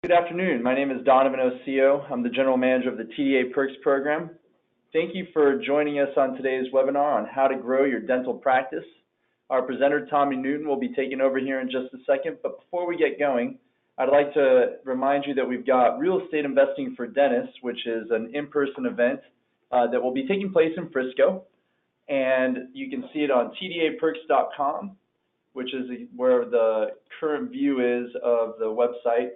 Good afternoon. My name is Donovan Osio. I'm the General Manager of the TDA Perks program. Thank you for joining us on today's webinar on how to grow your dental practice. Our presenter, Tommy Newton, will be taking over here in just a second, but before we get going, I'd like to remind you that we've got Real Estate Investing for Dentists, which is an in-person event that will be taking place in Frisco, and you can see it on tdaperks.com, which is where the current view is of the website.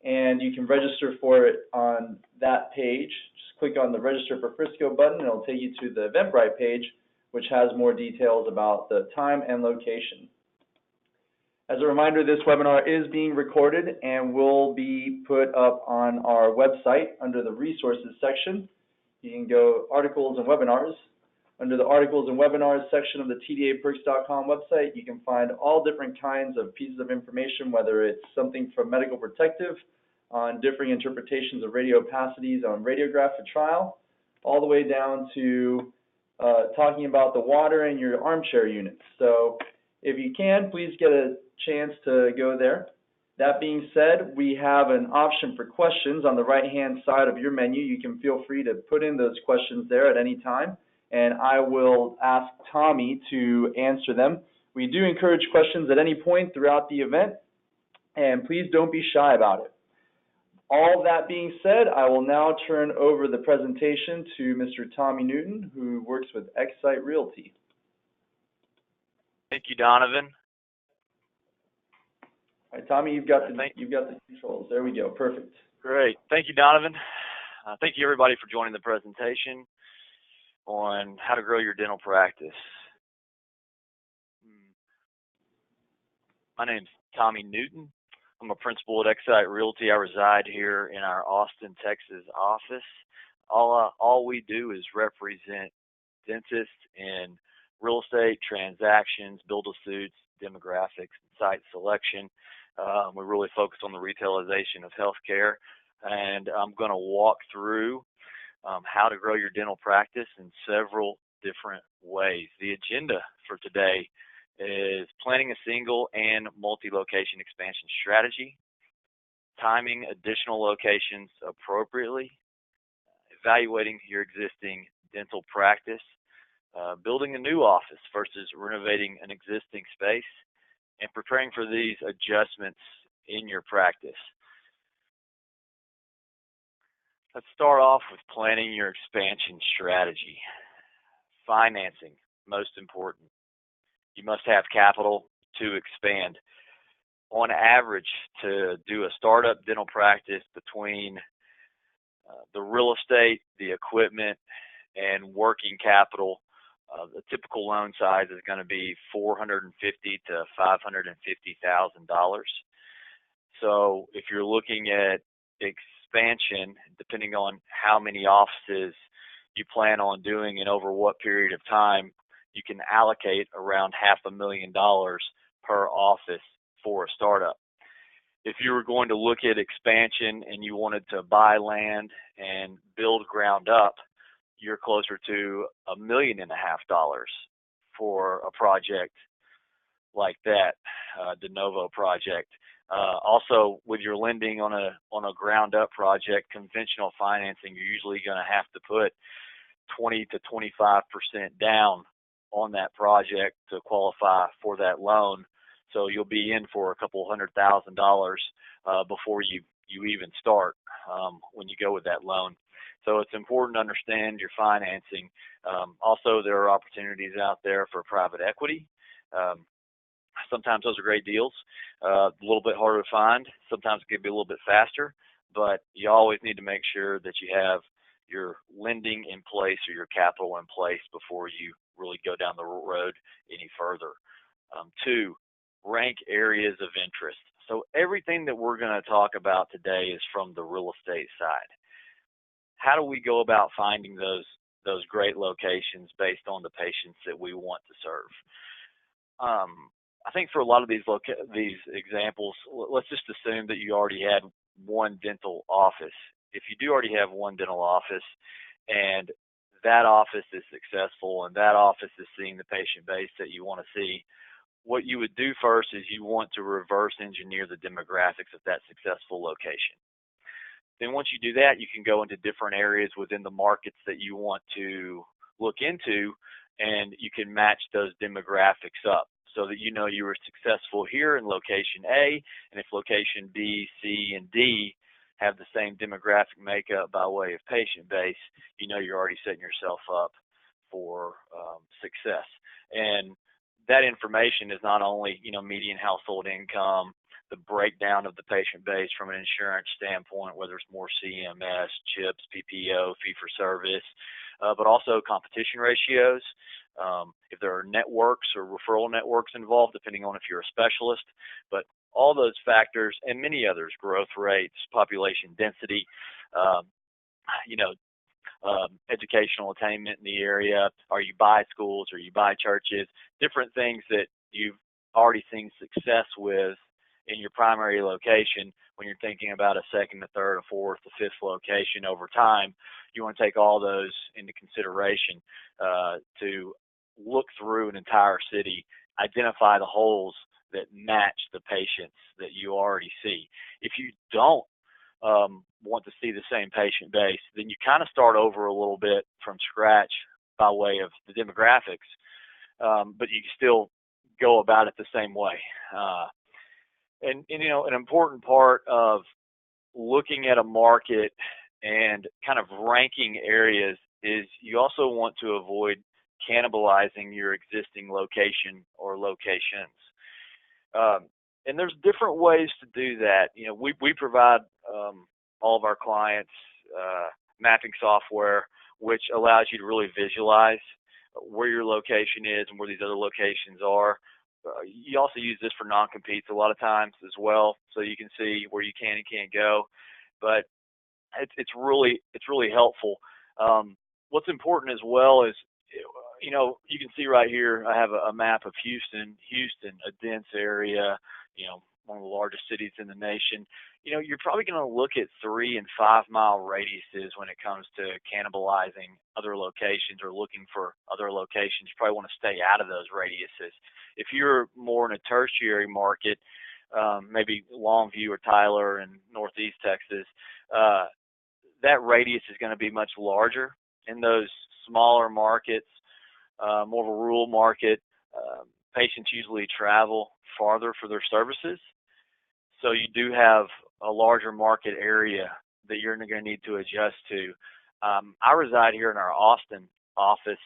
And you can register for it on that page. Just click on the Register for Frisco button, and it'll take you to the Eventbrite page, which has more details about the time and location. As a reminder, this webinar is being recorded and will be put up on our website under the Resources section. You can go Articles and Webinars. Under the Articles and Webinars section of the tdaperks.com website, you can find all different kinds of pieces of information, whether it's something from medical protective, on differing interpretations of radio opacities on radiograph for trial, all the way down to talking about the water in your armchair units. So if you can, please get a chance to go there. That being said, we have an option for questions on the right-hand side of your menu. You can feel free to put in those questions there at any time, and I will ask Tommy to answer them. We do encourage questions at any point throughout the event, and please don't be shy about it. All that being said, I will now turn over the presentation to Mr. Tommy Newton, who works with Xite Realty. Thank you, Donovan. All right, Tommy, you've got the controls. There we go. Perfect. Great. Thank you, Donovan. Thank you, everybody, for joining the presentation on how to grow your dental practice. My name's Tommy Newton. I'm a principal at Xite Realty. I reside here in our Austin, Texas office. All we do is represent dentists in real estate transactions, build-to-suits, demographics, and site selection. We really focus on the retailization of healthcare, and I'm going to walk through how to grow your dental practice in several different ways. The agenda for today is planning a single and multi-location expansion strategy, timing additional locations appropriately, evaluating your existing dental practice, building a new office versus renovating an existing space, and preparing for these adjustments in your practice. Let's start off with planning your expansion strategy. Financing, most important. You must have capital to expand. On average, to do a startup dental practice between the real estate, the equipment, and working capital, the typical loan size is going to be $450,000 to $550,000. So if you're looking at expansion, depending on how many offices you plan on doing and over what period of time, you can allocate around $500,000 per office for a startup. If you were going to look at expansion and you wanted to buy land and build ground up, you're closer to $1.5 million for a project like that, de novo project. Also, with your lending on a ground up project, conventional financing, you're usually going to have to put 20 to 25% down on that project to qualify for that loan. So you'll be in for a couple $100,000 before you even start when you go with that loan. So it's important to understand your financing. Also, there are opportunities out there for private equity. Sometimes those are great deals, a little bit harder to find. Sometimes it could be a little bit faster, but you always need to make sure that you have your lending in place or your capital in place before you really go down the road any further. 2, rank areas of interest. So everything that we're going to talk about today is from the real estate side. How do we go about finding those great locations based on the patients that we want to serve? I think for a lot of these examples, let's just assume that you already had one dental office. If you do already have one dental office and that office is successful and that office is seeing the patient base that you want to see, what you would do first is you want to reverse engineer the demographics of that successful location. Then once you do that, you can go into different areas within the markets that you want to look into, and you can match those demographics up so that you know you were successful here in location A, and if location B, C, and D have the same demographic makeup by way of patient base, you know you're already setting yourself up for success. And that information is not only, median household income, the breakdown of the patient base from an insurance standpoint, whether it's more CMS, CHIPS, PPO, fee-for-service, but also competition ratios, if there are networks or referral networks involved, depending on if you're a specialist. But all those factors and many others, growth rates, population density, educational attainment in the area, are you by schools, are you by churches, different things that you've already seen success with in your primary location. When you're thinking about a second, a third, a fourth, a fifth location over time, you want to take all those into consideration to look through an entire city, identify the holes that match the patients that you already see. If you don't want to see the same patient base, then you kind of start over a little bit from scratch by way of the demographics, but you can still go about it the same way. And an important part of looking at a market and kind of ranking areas is you also want to avoid cannibalizing your existing location or locations. And there's different ways to do that. We provide all of our clients mapping software, which allows you to really visualize where your location is and where these other locations are. You also use this for non-competes a lot of times as well, so you can see where you can and can't go. But it's really helpful. What's important as well is, you can see right here, I have a map of Houston, a dense area, one of the largest cities in the nation. You're probably going to look at 3 and 5 mile radiuses when it comes to cannibalizing other locations or looking for other locations. You probably want to stay out of those radiuses. If you're more in a tertiary market, maybe Longview or Tyler in Northeast Texas, that radius is going to be much larger. In those smaller markets, more of a rural market, patients usually travel farther for their services. So you do have a larger market area that you're going to need to adjust to. I reside here in our Austin office,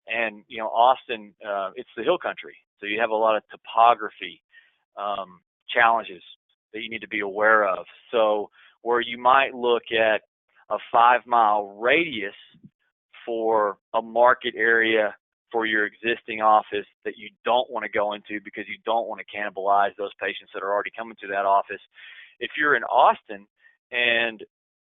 and Austin, it's the hill country, so you have a lot of topography challenges that you need to be aware of. So where you might look at a 5 mile radius for a market area for your existing office that you don't want to go into because you don't want to cannibalize those patients that are already coming to that office. If you're in Austin and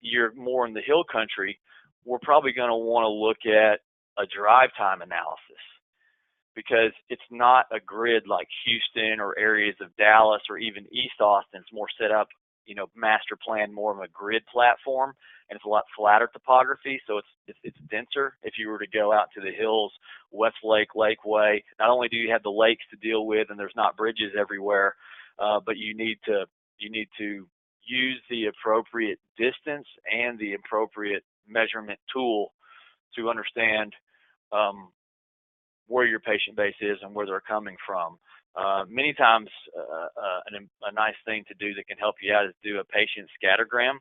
you're more in the hill country, we're probably going to want to look at a drive time analysis, because it's not a grid like Houston or areas of Dallas or even East Austin. It's more set up, master plan, more of a grid platform, and it's a lot flatter topography, so it's denser. If you were to go out to the hills, Westlake, Lakeway, not only do you have the lakes to deal with, and there's not bridges everywhere, but you need to use the appropriate distance and the appropriate measurement tool to understand where your patient base is and where they're coming from. Many times, a nice thing to do that can help you out is do a patient scattergram.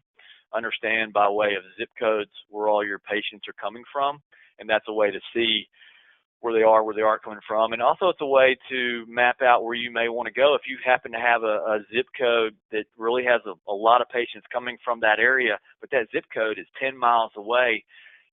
Understand by way of zip codes where all your patients are coming from, and that's a way to see where they aren't coming from. And also it's a way to map out where you may want to go. If you happen to have a zip code that really has a lot of patients coming from that area, but that zip code is 10 miles away,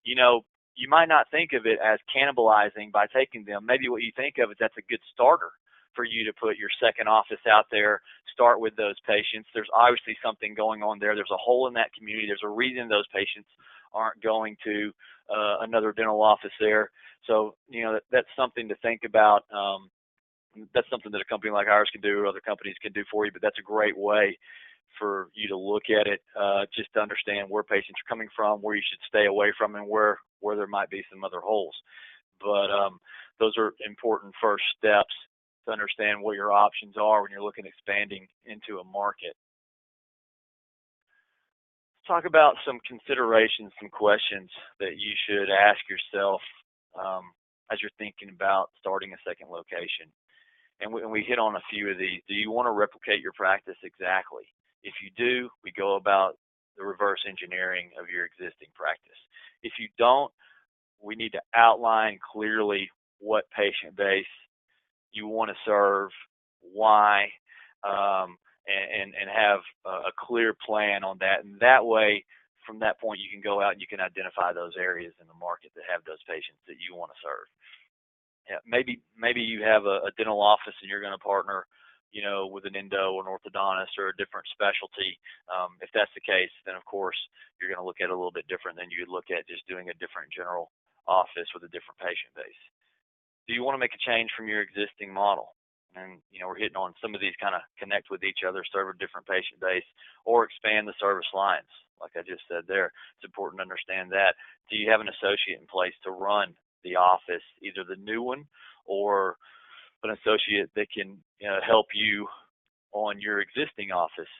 you might not think of it as cannibalizing by taking them. Maybe what you think of is that's a good starter for you to put your second office out there, start with those patients. There's obviously something going on there. There's a hole in that community. There's a reason those patients aren't going to another dental office there. So, that's something to think about. That's something that a company like ours can do or other companies can do for you, but that's a great way for you to look at it, just to understand where patients are coming from, where you should stay away from, and where there might be some other holes. But those are important first steps to understand what your options are when you're looking at expanding into a market. Let's talk about some considerations, some questions that you should ask yourself as you're thinking about starting a second location. And we hit on a few of these. Do you want to replicate your practice exactly? If you do, we go about the reverse engineering of your existing practice. If you don't, we need to outline clearly what patient base you want to serve, why, and have a clear plan on that. And that way, from that point, you can go out and you can identify those areas in the market that have those patients that you want to serve. Yeah, maybe you have a dental office and you're going to partner, with an endo or an orthodontist or a different specialty. If that's the case, then of course you're going to look at it a little bit different than you would look at just doing a different general office with a different patient base. Do you want to make a change from your existing model? And we're hitting on some of these kind of connect with each other, serve a different patient base, or expand the service lines. Like I just said there, it's important to understand that. Do you have an associate in place to run the office, either the new one or an associate that can help you on your existing office?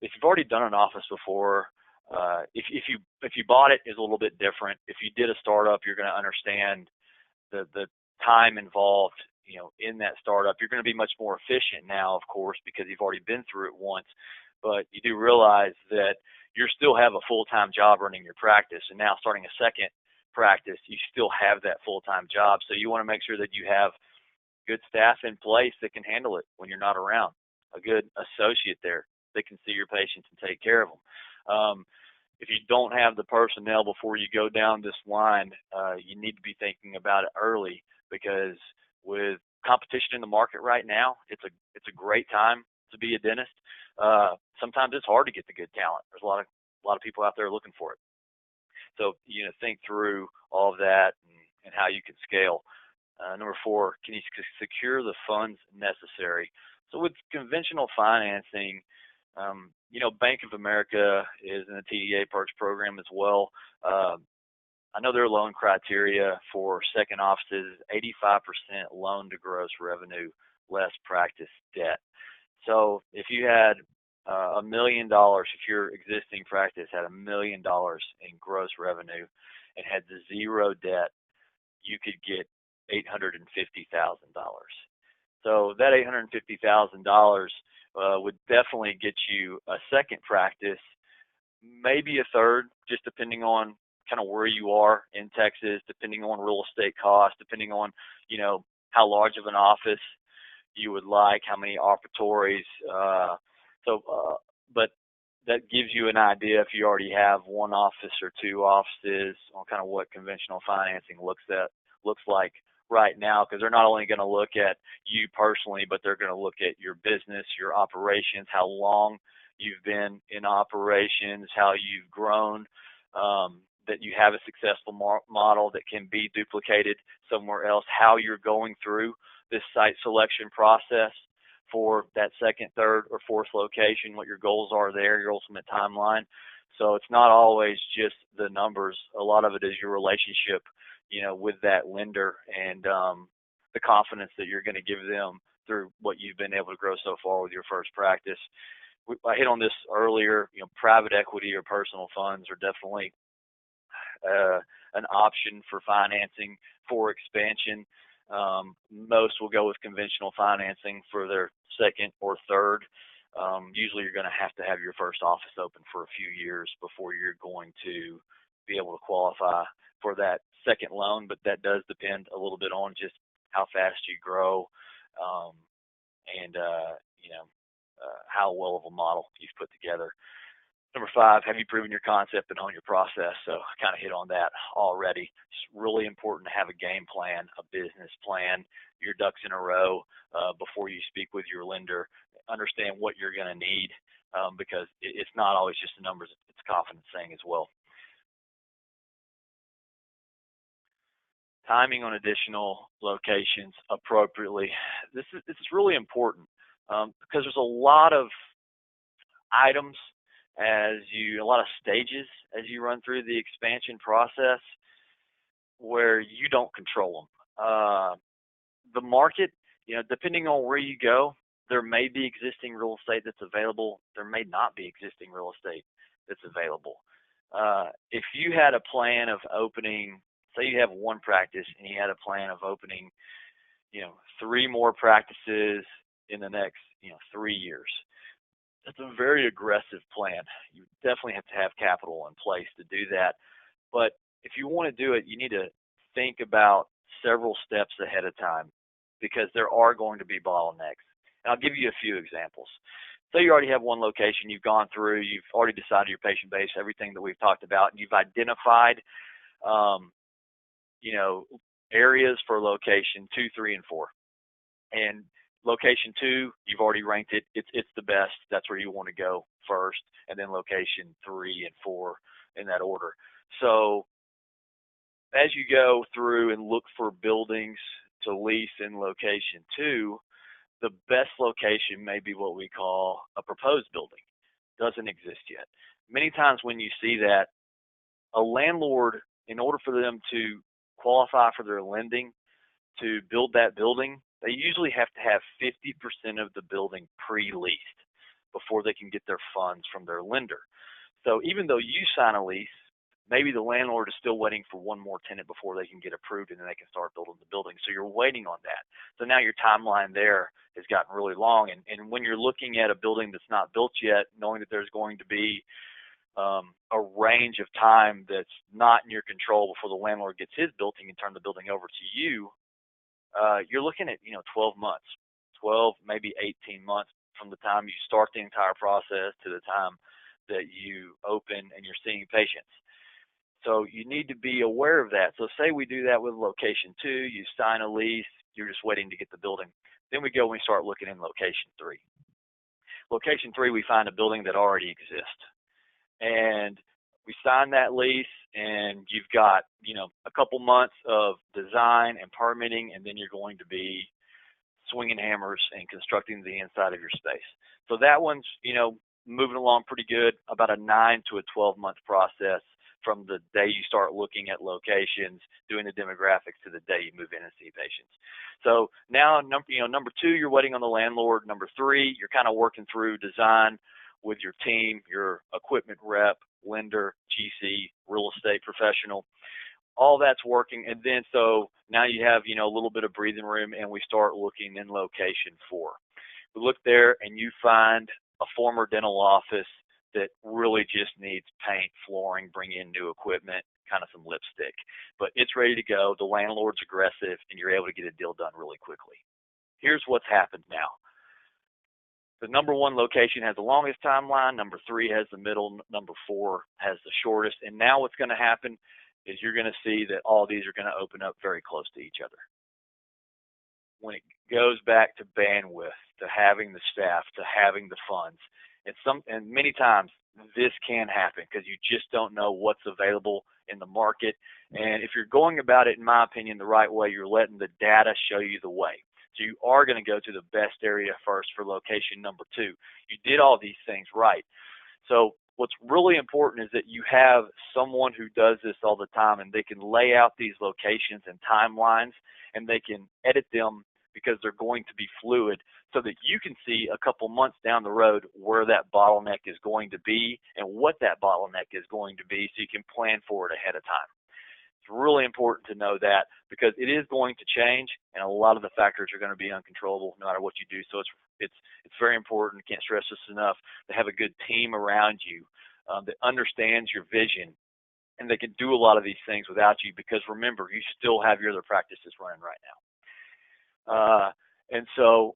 If you've already done an office before, if you bought it, is a little bit different. If you did a startup, you're going to understand the time involved, in that startup. You're going to be much more efficient now, of course, because you've already been through it once. But you do realize that you still have a full-time job running your practice, and now starting a second practice, you still have that full-time job. So you want to make sure that you have good staff in place that can handle it when you're not around, a good associate there that can see your patients and take care of them. If you don't have the personnel before you go down this line, you need to be thinking about it early, because with competition in the market right now, it's a great time to be a dentist. Sometimes it's hard to get the good talent. There's a lot of people out there looking for it. So think through all of that and how you can scale. Number 4, can you secure the funds necessary? So with conventional financing, Bank of America is in the TDA Perks program as well. I know their loan criteria for second offices, 85% loan to gross revenue, less practice debt. So if you had $1 million, if your existing practice had $1 million in gross revenue and had 0 debt, you could get $850,000. So that $850,000 would definitely get you a second practice, maybe a third, just depending on kind of where you are in Texas, depending on real estate costs, depending on, how large of an office you would like, how many operatories. But that gives you an idea if you already have one office or 2 offices on kind of what conventional financing looks like right now, because they're not only going to look at you personally, but they're going to look at your business, your operations, how long you've been in operations, how you've grown, that you have a successful model that can be duplicated somewhere else, how you're going through this site selection process for that second, third, or fourth location, what your goals are there, your ultimate timeline. So it's not always just the numbers. A lot of it is your relationship, with that lender and the confidence that you're going to give them through what you've been able to grow so far with your first practice. I hit on this earlier. Private equity or personal funds are definitely an option for financing for expansion. Most will go with conventional financing for their second or third. Usually you're going to have your first office open for a few years before you're going to be able to qualify for that second loan, but that does depend a little bit on just how fast you grow and how well of a model you've put together. Number 5, have you proven your concept and own your process? So I kind of hit on that already. It's really important to have a game plan, a business plan, your ducks in a row before you speak with your lender. Understand what you're going to need because it's not always just the numbers. It's a confidence thing as well. Timing on additional locations appropriately. This is really important because there's a lot of items a lot of stages as you run through the expansion process where you don't control them. The market Depending on where you go, there may be existing real estate that's available. There may not be existing real estate that's available. If you had a plan of opening, say you have one practice and you had a plan of opening, 3 more practices in the next, 3 years, that's a very aggressive plan. You definitely have to have capital in place to do that. But if you want to do it, you need to think about several steps ahead of time, because there are going to be bottlenecks. And I'll give you a few examples. So you already have one location, you've gone through, you've already decided your patient base, everything that we've talked about, and you've identified, areas for location 2, 3, and 4. And location 2, you've already ranked it. It's the best. That's where you want to go first, and then location 3 and 4 in that order. So as you go through and look for buildings to lease in location 2, the best location may be what we call a proposed building. Doesn't exist yet. Many times when you see that, a landlord, in order for them to qualify for their lending to build that building, they usually have to have 50% of the building pre-leased before they can get their funds from their lender. So even though you sign a lease, maybe the landlord is still waiting for one more tenant before they can get approved, and then they can start building the building. So you're waiting on that. So now your timeline there has gotten really long. And when you're looking at a building that's not built yet, knowing that there's going to be a range of time that's not in your control before the landlord gets his building and turn the building over to you, you're looking at 12 months, 12 maybe 18 months from the time you start the entire process to the time that you open and you're seeing patients. So you need to be aware of that. So say we do that with location 2, you sign a lease, you're just waiting to get the building. Then we go and we start looking in location 3. Location 3, we find a building that already exists. And we sign that lease, and you've got, a couple months of design and permitting, and then you're going to be swinging hammers and constructing the inside of your space. So that one's, moving along pretty good, about a 9 to a 12-month process from the day you start looking at locations, doing the demographics, to the day you move in and see patients. So now, number 2, you're waiting on the landlord. Number 3, you're kind of working through design with your team, your equipment rep, lender, GC, real estate professional. All that's working. And then so now you have, a little bit of breathing room, and we start looking in location 4. We look there, and you find a former dental office that really just needs paint, flooring, bring in new equipment, kind of some lipstick. But it's ready to go. The landlord's aggressive, and you're able to get a deal done really quickly. Here's what's happened now. The number 1 location has the longest timeline. Number 3 has the middle. Number 4 has the shortest. And now what's going to happen is you're going to see that all these are going to open up very close to each other. When it goes back to bandwidth, to having the staff, to having the funds, and many times this can happen because you just don't know what's available in the market. And if you're going about it, in my opinion, the right way, you're letting the data show you the way. So you are going to go to the best area first for location number 2. You did all these things right. So what's really important is that you have someone who does this all the time, and they can lay out these locations and timelines, and they can edit them because they're going to be fluid, so that you can see a couple months down the road where that bottleneck is going to be and what that bottleneck is going to be, so you can plan for it ahead of time. It's really important to know that, because it is going to change, and a lot of the factors are going to be uncontrollable no matter what you do. So it's very important, can't stress this enough, to have a good team around you that understands your vision, and they can do a lot of these things without you, because remember, you still have your other practices running right now. And so,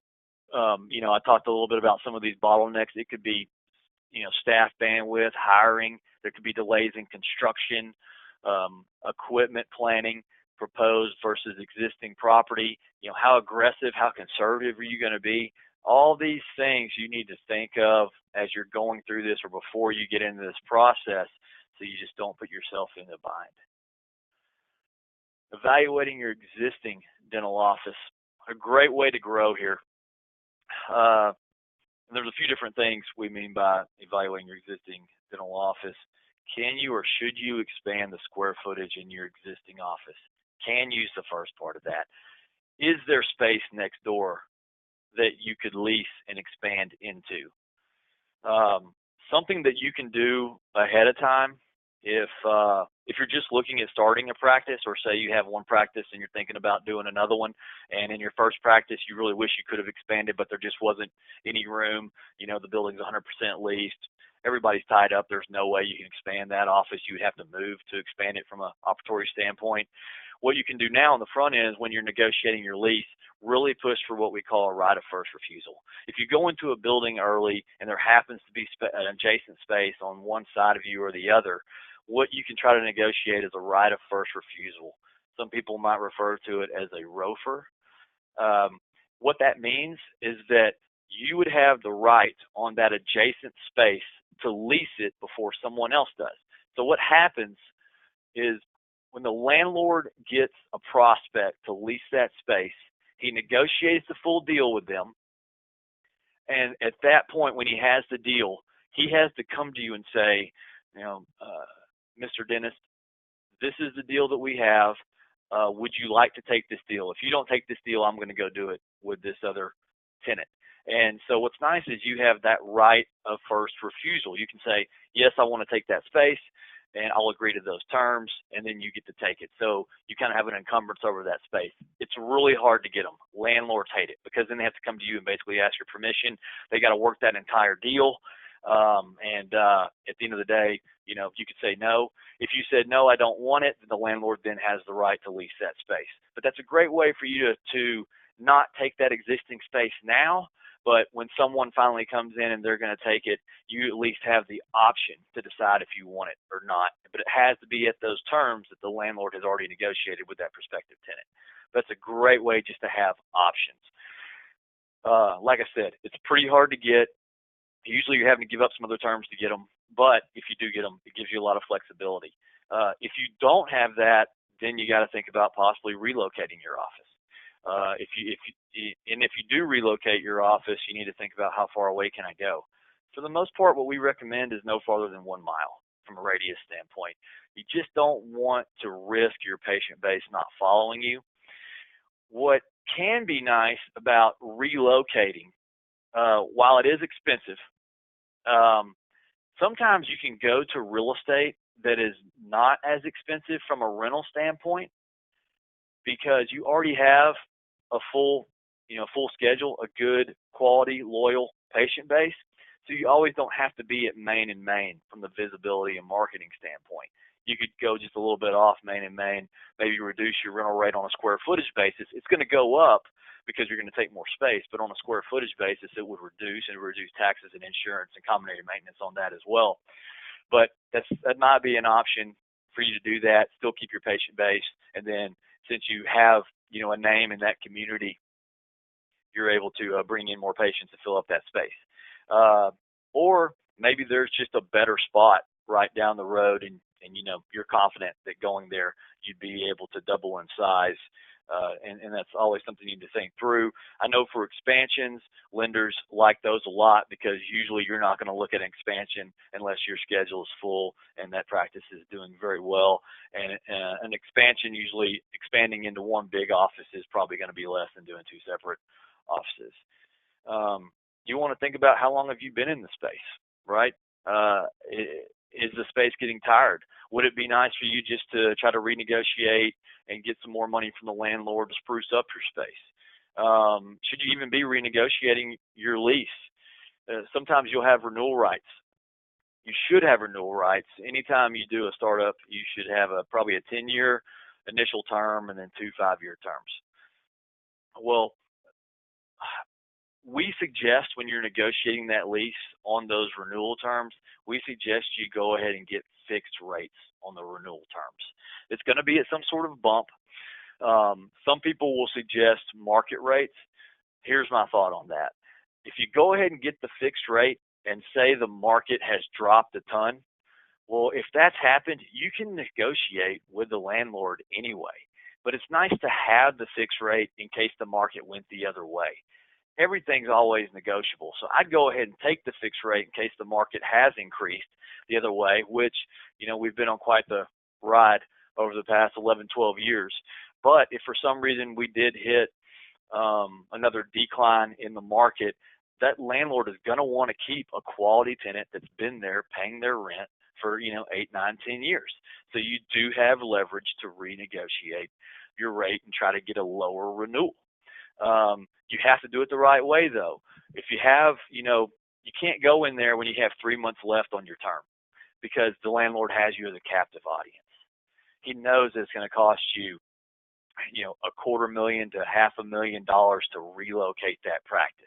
I talked a little bit about some of these bottlenecks. It could be, staff bandwidth, hiring. There could be delays in construction, equipment planning, proposed versus existing property. How aggressive, how conservative are you going to be? All these things you need to think of as you're going through this or before you get into this process, so you just don't put yourself in a bind. Evaluating your existing dental office. A great way to grow here. There's a few different things we mean by evaluating your existing dental office. Can you or should you expand the square footage in your existing office? Can use the first part of that. is there space next door that you could lease and expand into? Something that you can do ahead of time, if you're just looking at starting a practice, or say you have one practice and you're thinking about doing another one, and in your first practice you really wish you could have expanded, but there just wasn't any room. The building's 100% leased. Everybody's tied up. There's no way you can expand that office. You would have to move to expand it from an operatory standpoint. What you can do now on the front end is, when you're negotiating your lease, really push for what we call a right of first refusal. If you go into a building early and there happens to be an adjacent space on one side of you or the other, what you can try to negotiate is a right of first refusal. Some people might refer to it as a ROFR. What that means is that you would have the right on that adjacent space to lease it before someone else does. So what happens is, when the landlord gets a prospect to lease that space, he negotiates the full deal with them. And at that point, when he has the deal, he has to come to you and say, Mr. Dennis, this is the deal that we have. Would you like to take this deal? If you don't take this deal, I'm going to go do it with this other tenant. And so what's nice is you have that right of first refusal. You can say, yes, I want to take that space, and I'll agree to those terms, and then you get to take it. So you kind of have an encumbrance over that space. It's really hard to get them. Landlords hate it, because then they have to come to you and basically ask your permission. They got to work that entire deal. At the end of the day, you could say no. If you said, no, I don't want it, the landlord then has the right to lease that space. But that's a great way for you to not take that existing space now, but when someone finally comes in and they're going to take it, you at least have the option to decide if you want it or not. But it has to be at those terms that the landlord has already negotiated with that prospective tenant. That's a great way just to have options. Like I said, it's pretty hard to get. Usually you're having to give up some other terms to get them, but if you do get them, it gives you a lot of flexibility. If you don't have that, then you got to think about possibly relocating your office. If you do relocate your office, you need to think about, how far away can I go? For the most part, what we recommend is no farther than 1 mile from a radius standpoint. You just don't want to risk your patient base not following you. What can be nice about relocating, while it is expensive, sometimes you can go to real estate that is not as expensive from a rental standpoint, because you already have a full schedule, a good, quality, loyal patient base. So you always don't have to be at main and main from the visibility and marketing standpoint. You could go just a little bit off main and main, maybe reduce your rental rate on a square footage basis. It's going to go up because you're going to take more space, but on a square footage basis, it would reduce taxes and insurance and common area maintenance on that as well. But that might be an option for you to do that, still keep your patient base, and then since you have a name in that community, you're able to bring in more patients to fill up that space. Or maybe there's just a better spot right down the road, and you're confident that going there you'd be able to double in size. And that's always something you need to think through. I know for expansions, lenders like those a lot, because usually you're not going to look at an expansion unless your schedule is full and that practice is doing very well. And an expansion, usually expanding into one big office, is probably going to be less than doing 2 separate offices. You want to think about, how long have you been in the space, right? Is the space getting tired? Would it be nice for you just to try to renegotiate and get some more money from the landlord to spruce up your space? Should you even be renegotiating your lease? Sometimes you'll have renewal rights. You should have renewal rights. Anytime you do a startup, you should have probably a 10-year initial term and then 2 5-year terms. Well, we suggest when you're negotiating that lease on those renewal terms, we suggest you go ahead and get fixed rates on the renewal terms. It's going to be at some sort of bump. Some people will suggest market rates. Here's my thought on that. If you go ahead and get the fixed rate and say the market has dropped a ton, well, if that's happened, you can negotiate with the landlord anyway. But it's nice to have the fixed rate in case the market went the other way. Everything's always negotiable. So I'd go ahead and take the fixed rate in case the market has increased the other way, which, we've been on quite the ride over the past 11, 12 years. But if for some reason we did hit another decline in the market, that landlord is going to want to keep a quality tenant that's been there paying their rent for, 8, 9, 10 years. So you do have leverage to renegotiate your rate and try to get a lower renewal. You have to do it the right way, though. If you have, you can't go in there when you have 3 months left on your term, because the landlord has you as a captive audience. He knows that it's going to cost you, $250,000 to $500,000 to relocate that practice.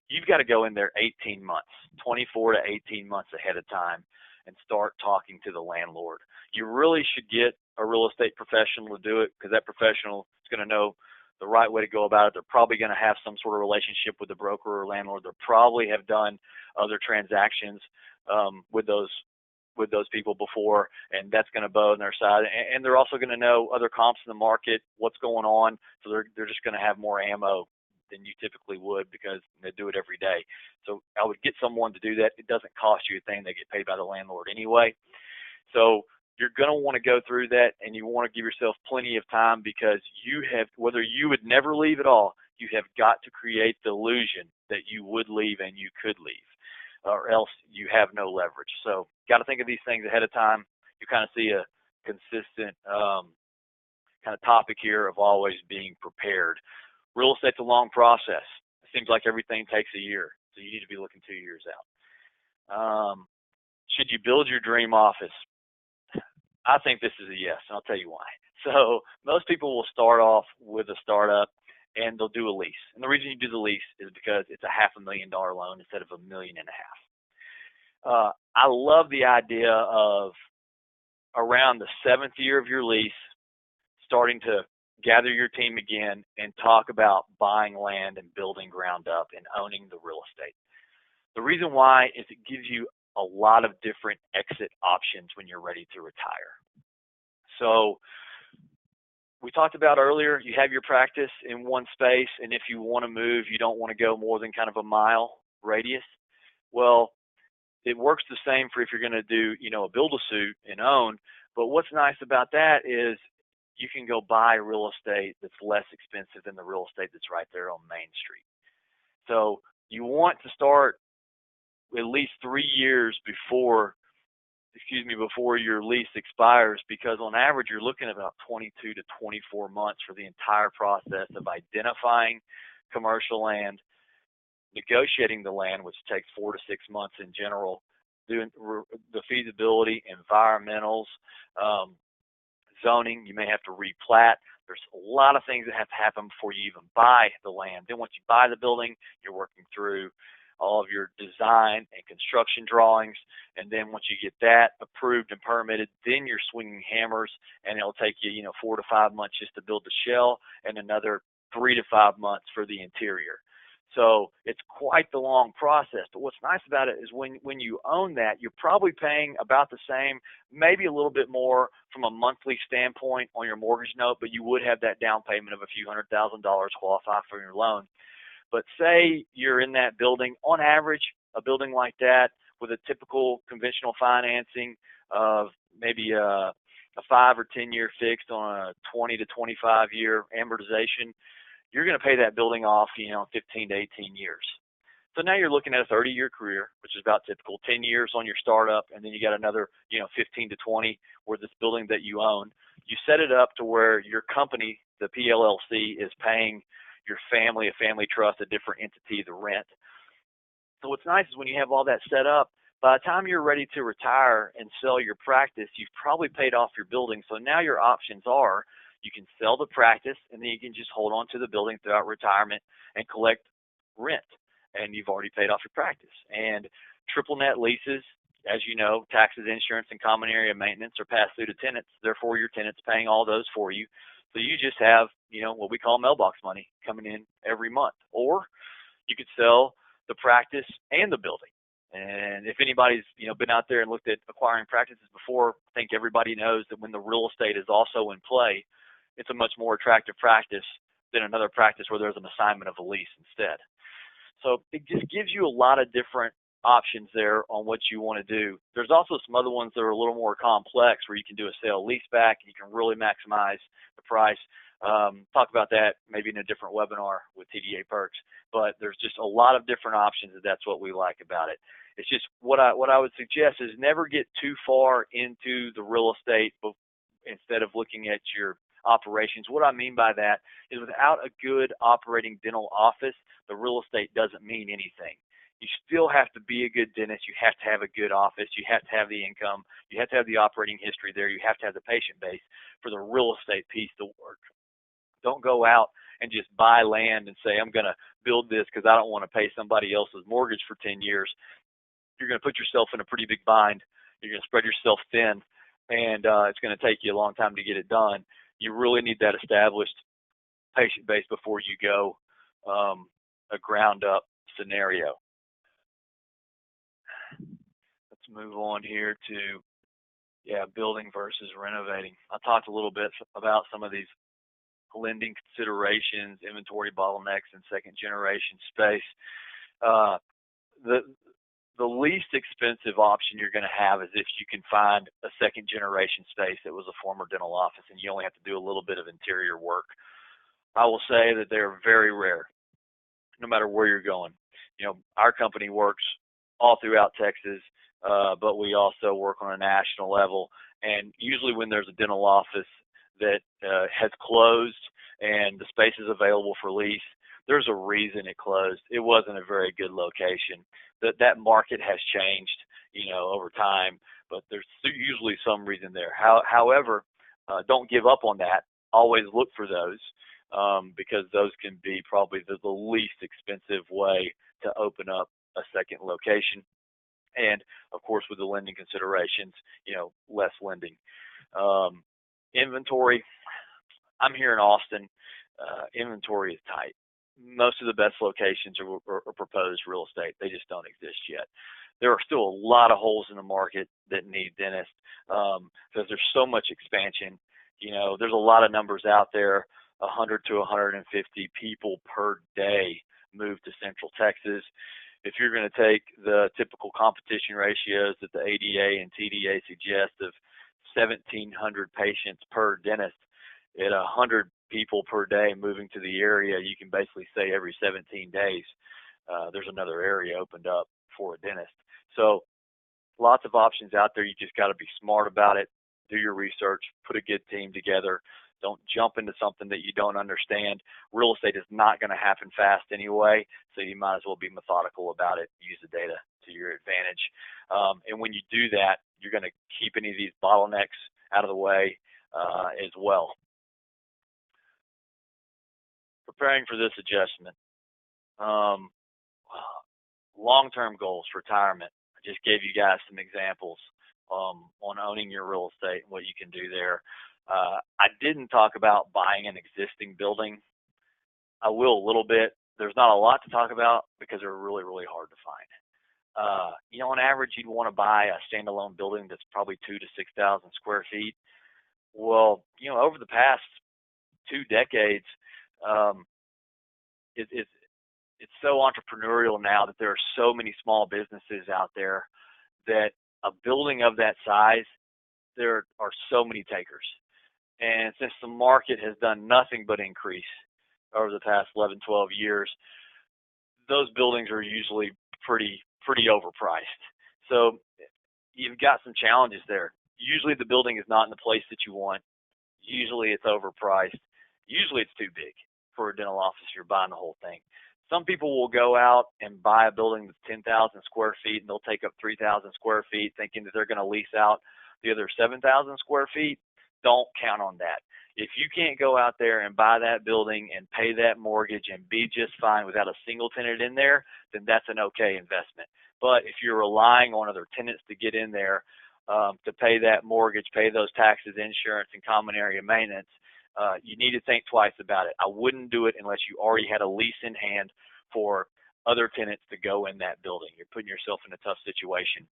You've got to go in there 18 months, 24 to 18 months ahead of time and start talking to the landlord. You really should get a real estate professional to do it, because that professional is going to know the right way to go about it. They're probably going to have some sort of relationship with the broker or landlord. They'll probably have done other transactions with those people before, and that's going to bow on their side. And they're also going to know other comps in the market, what's going on. So they're just going to have more ammo than you typically would, because they do it every day. So I would get someone to do that. It doesn't cost you a thing. They get paid by the landlord anyway. So you're going to want to go through that, and you want to give yourself plenty of time, because you have, whether you would never leave at all, you have got to create the illusion that you would leave and you could leave, or else you have no leverage. So got to think of these things ahead of time. You kind of see a consistent kind of topic here of always being prepared. Real estate's a long process. It seems like everything takes a year, so you need to be looking 2 years out. Should you build your dream office? I think this is a yes, and I'll tell you why. So most people will start off with a startup, and they'll do a lease. And the reason you do the lease is because it's a $500,000 loan instead of $1.5 million. I love the idea of around the 7th year of your lease, starting to gather your team again and talk about buying land and building ground up and owning the real estate. The reason why is it gives you a lot of different exit options when you're ready to retire. So we talked about earlier, you have your practice in one space, and if you want to move, you don't want to go more than kind of a mile radius. Well, it works the same for if you're going to do, a build-a-suit and own. But what's nice about that is you can go buy real estate that's less expensive than the real estate that's right there on Main Street. So you want to start at least 3 years before your lease expires, because on average you're looking at about 22 to 24 months for the entire process of identifying commercial land, negotiating the land, which takes 4 to 6 months in general, doing the feasibility, environmentals, zoning. You may have to replat. There's a lot of things that have to happen before you even buy the land. Then once you buy the building, you're working through all of your design and construction drawings, and then once you get that approved and permitted, then you're swinging hammers, and it'll take you, 4 to 5 months just to build the shell, and another 3 to 5 months for the interior. So it's quite the long process. But what's nice about it is when you own that, you're probably paying about the same, maybe a little bit more from a monthly standpoint on your mortgage note, but you would have that down payment of a few $100,000 qualify for your loan. But say you're in that building, on average, a building like that with a typical conventional financing of maybe a 5 or 10 year fixed on a 20 to 25 year amortization, you're going to pay that building off, 15 to 18 years. So now you're looking at a 30-year career, which is about typical, 10 years on your startup, and then you got another, 15 to 20 where this building that you own. You set it up to where your company, the PLLC, is paying your family, a family trust, a different entity, the rent. So what's nice is when you have all that set up, by the time you're ready to retire and sell your practice, you've probably paid off your building. So now your options are, you can sell the practice, and then you can just hold on to the building throughout retirement and collect rent, and you've already paid off your practice. And triple net leases, as you know, taxes, insurance, and common area maintenance are passed through to tenants. Therefore, your tenant's paying all those for you. So you just have, what we call mailbox money coming in every month. Or you could sell the practice and the building. And if anybody's, been out there and looked at acquiring practices before, I think everybody knows that when the real estate is also in play, it's a much more attractive practice than another practice where there's an assignment of a lease instead. So it just gives you a lot of different options there on what you want to do. There's also some other ones that are a little more complex where you can do a sale leaseback and you can really maximize the price. Talk about that maybe in a different webinar with TDA Perks. But there's just a lot of different options, and that's what we like about it. It's just what I would suggest is never get too far into the real estate instead of looking at your operations. What I mean by that is without a good operating dental office, the real estate doesn't mean anything. You still have to be a good dentist. You have to have a good office. You have to have the income. You have to have the operating history there. You have to have the patient base for the real estate piece to work. Don't go out and just buy land and say, I'm going to build this because I don't want to pay somebody else's mortgage for 10 years. You're going to put yourself in a pretty big bind. You're going to spread yourself thin, and it's going to take you a long time to get it done. You really need that established patient base before you go a ground up scenario. Let's move on here to, building versus renovating. I talked a little bit about some of these lending considerations, inventory bottlenecks, and second generation space. The least expensive option you're going to have is if you can find a second generation space that was a former dental office and you only have to do a little bit of interior work. I will say that they're very rare, no matter where you're going. Our company works all throughout Texas, but we also work on a national level. And usually when there's a dental office that has closed and the space is available for lease, there's a reason it closed. It wasn't a very good location. That market has changed, over time, but there's usually some reason there. However, don't give up on that. Always look for those because those can be probably the least expensive way to open up a second location. And of course, with the lending considerations, less lending. Inventory. I'm here in Austin. Inventory is tight. Most of the best locations are proposed real estate. They just don't exist yet. There are still a lot of holes in the market that need dentists because there's so much expansion. There's a lot of numbers out there. 100 to 150 people per day move to Central Texas. If you're going to take the typical competition ratios that the ADA and TDA suggest of 1,700 patients per dentist at 100 people per day moving to the area, you can basically say every 17 days there's another area opened up for a dentist. So lots of options out there. You just got to be smart about it. Do your research. Put a good team together. Don't jump into something that you don't understand. Real estate is not going to happen fast anyway, so you might as well be methodical about it. Use the data to your advantage. And when you do that, you're going to keep any of these bottlenecks out of the way as well. Preparing for this adjustment. Long-term goals, retirement. I just gave you guys some examples on owning your real estate and what you can do there. I didn't talk about buying an existing building. I will a little bit. There's not a lot to talk about because they're really, really hard to find. On average, you'd want to buy a standalone building that's probably 2,000 to 6,000 square feet. Well, over the past 2 decades, it's so entrepreneurial now that there are so many small businesses out there that a building of that size, there are so many takers. And since the market has done nothing but increase over the past 11, 12 years, those buildings are usually pretty overpriced. So you've got some challenges there. Usually the building is not in the place that you want. Usually it's overpriced. Usually it's too big for a dental office. You're buying the whole thing. Some people will go out and buy a building that's 10,000 square feet and they'll take up 3,000 square feet thinking that they're going to lease out the other 7,000 square feet. Don't count on that. If you can't go out there and buy that building and pay that mortgage and be just fine without a single tenant in there, then that's an okay investment. But if you're relying on other tenants to get in there to pay that mortgage, pay those taxes, insurance, and common area maintenance, you need to think twice about it. I wouldn't do it unless you already had a lease in hand for other tenants to go in that building. You're putting yourself in a tough situation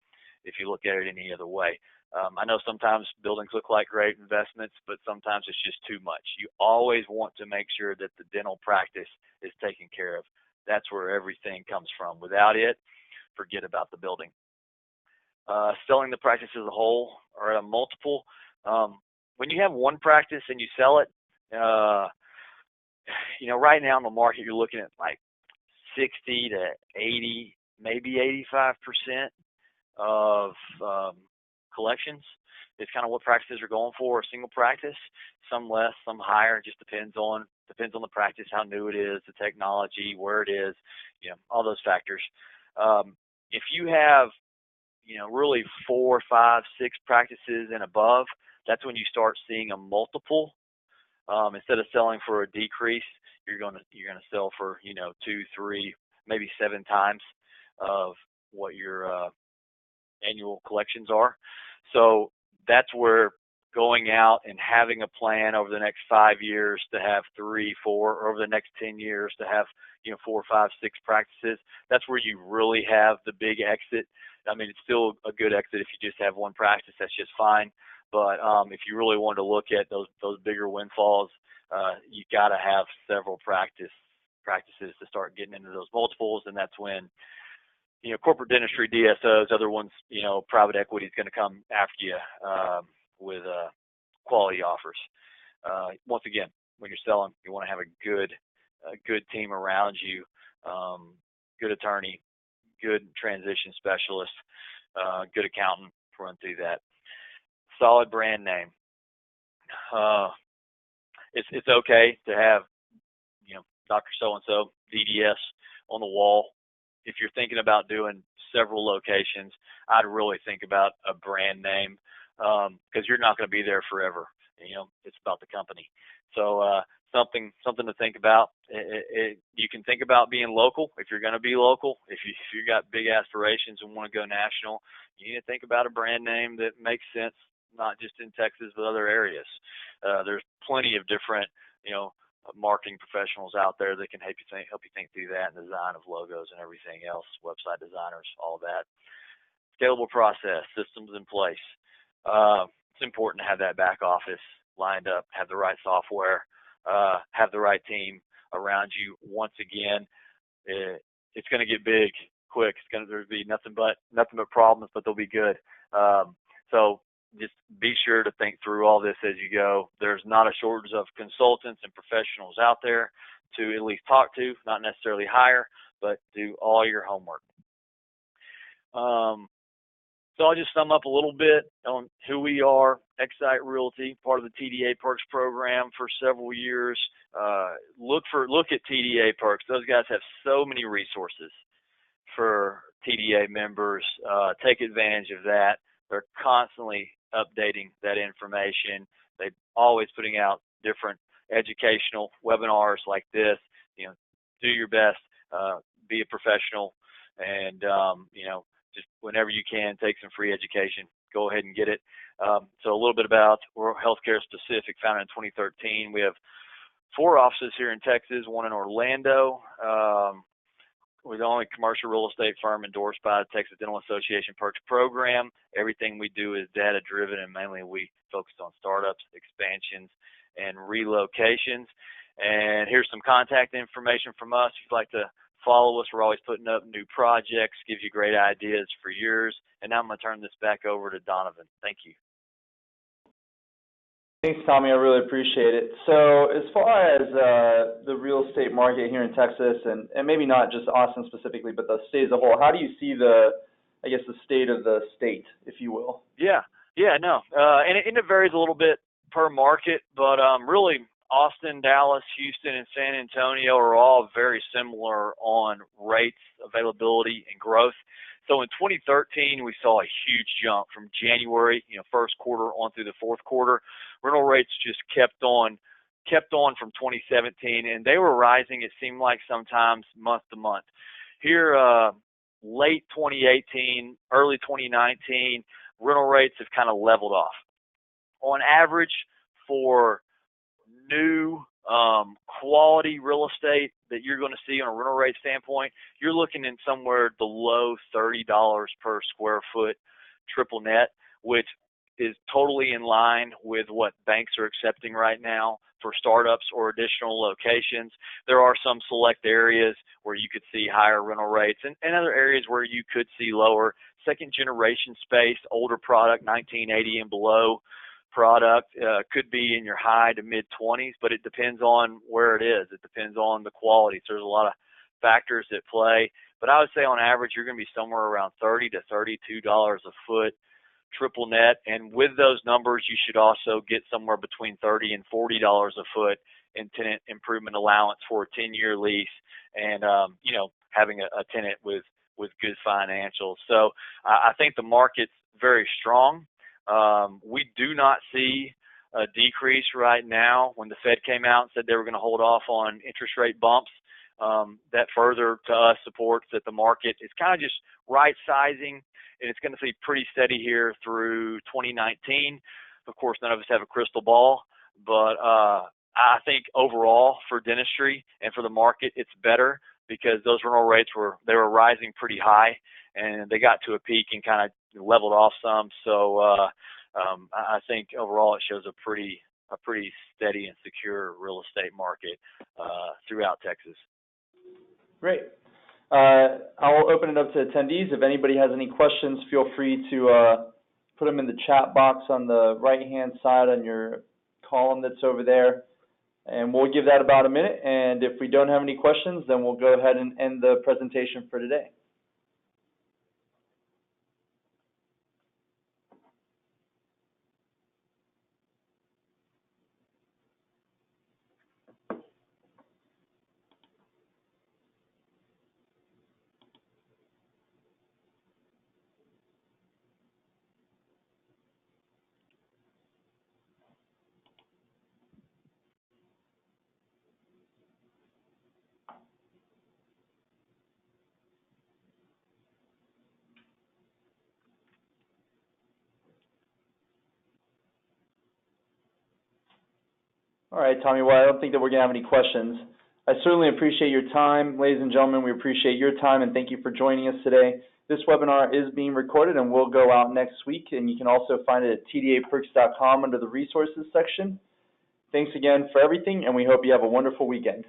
if you look at it any other way. I know sometimes buildings look like great investments, but sometimes it's just too much. You always want to make sure that the dental practice is taken care of. That's where everything comes from. Without it, forget about the building. Selling the practice as a whole or at a multiple. When you have one practice and you sell it, right now in the market, you're looking at like 60 to 80, maybe 85% of collections is kind of what practices are going for, a single practice. Some less, some higher. It just depends on the practice, how new it is, the technology, where it is, all those factors. If you have, really 4, 5, 6 practices and above, that's when you start seeing a multiple. Instead of selling for a decrease, you're gonna sell for 2, 3, maybe 7 times of what your annual collections are. So that's where going out and having a plan over the next 5 years to have 3, 4, or over the next 10 years to have 4, 5, 6 practices. That's where you really have the big exit. I mean, it's still a good exit if you just have one practice. That's just fine. But if you really want to look at those bigger windfalls, you got to have several practices to start getting into those multiples, and that's when corporate dentistry, DSOs, other ones, private equity is going to come after you with quality offers. Once again, when you're selling, you want to have a good team around you, good attorney, good transition specialist, good accountant to run through that. Solid brand name. It's okay to have, Dr. So-and-so, DDS on the wall. If you're thinking about doing several locations, I'd really think about a brand name because you're not going to be there forever. It's about the company. So something to think about. You can think about being local if you're going to be local. If you got big aspirations and want to go national, you need to think about a brand name that makes sense, not just in Texas but other areas. There's plenty of different, marketing professionals out there that can help you think through that and design of logos and everything else, website designers, all that. Scalable process, systems in place. It's important to have that back office lined up, have the right software, have the right team around you. Once again, it's going to get big quick. There'll be nothing but problems, but they'll be good. So just be sure to think through all this as you go. There's not a shortage of consultants and professionals out there to at least talk to, not necessarily hire, but do all your homework. So I'll just sum up a little bit on who we are. Xite Realty, part of the TDA Perks program for several years. Look at TDA Perks. Those guys have so many resources for TDA members. Take advantage of that. They're constantly updating that information. They're always putting out different educational webinars like this. Do your best, be a professional, and just whenever you can, take some free education. Go ahead and get it. So a little bit about we're healthcare specific, founded in 2013. We have 4 offices here in Texas, one in Orlando. We're the only commercial real estate firm endorsed by the Texas Dental Association Perks program. Everything we do is data driven, and mainly we focus on startups, expansions, and relocations. And here's some contact information from us. If you'd like to follow us, we're always putting up new projects, gives you great ideas for yours. And now I'm going to turn this back over to Donovan. Thank you. Thanks, Tommy. I really appreciate it. So as far as the real estate market here in Texas, and maybe not just Austin specifically, but the state as a whole, how do you see the state of the state, if you will? And it varies a little bit per market, but really Austin, Dallas, Houston, and San Antonio are all very similar on rates, availability, and growth. So in 2013, we saw a huge jump from January, first quarter on through the fourth quarter. Rental rates just kept on from 2017, and they were rising, it seemed like, sometimes month to month. Here, late 2018, early 2019, rental rates have kind of leveled off. On average, for new quality real estate that you're going to see on a rental rate standpoint, you're looking in somewhere below $30 per square foot triple net, which is totally in line with what banks are accepting right now for startups or additional locations. There are some select areas where you could see higher rental rates and other areas where you could see lower. Second generation space, older product, 1980 and below product could be in your high to mid 20s, but it depends on where it is. It depends on the quality. So there's a lot of factors that play. But I would say on average, you're going to be somewhere around $30 to $32 a foot triple net. And with those numbers, you should also get somewhere between $30 and $40 a foot in tenant improvement allowance for a 10-year lease, and having a tenant with good financials. So I think the market's very strong. We do not see a decrease right now. When the Fed came out and said they were going to hold off on interest rate bumps, that further to us supports that the market is kind of just right sizing, and it's going to be pretty steady here through 2019. Of course, none of us have a crystal ball, but I think overall for dentistry and for the market, it's better because those rental rates were rising pretty high, and they got to a peak and kind of leveled off some. So I think overall it shows a pretty steady and secure real estate market throughout Texas. Great. I'll open it up to attendees. If anybody has any questions, feel free to put them in the chat box on the right-hand side on your column that's over there. And we'll give that about a minute. And if we don't have any questions, then we'll go ahead and end the presentation for today. All right, Tommy, well, I don't think that we're going to have any questions. I certainly appreciate your time. Ladies and gentlemen, we appreciate your time, and thank you for joining us today. This webinar is being recorded and will go out next week, and you can also find it at tdaperks.com under the resources section. Thanks again for everything, and we hope you have a wonderful weekend.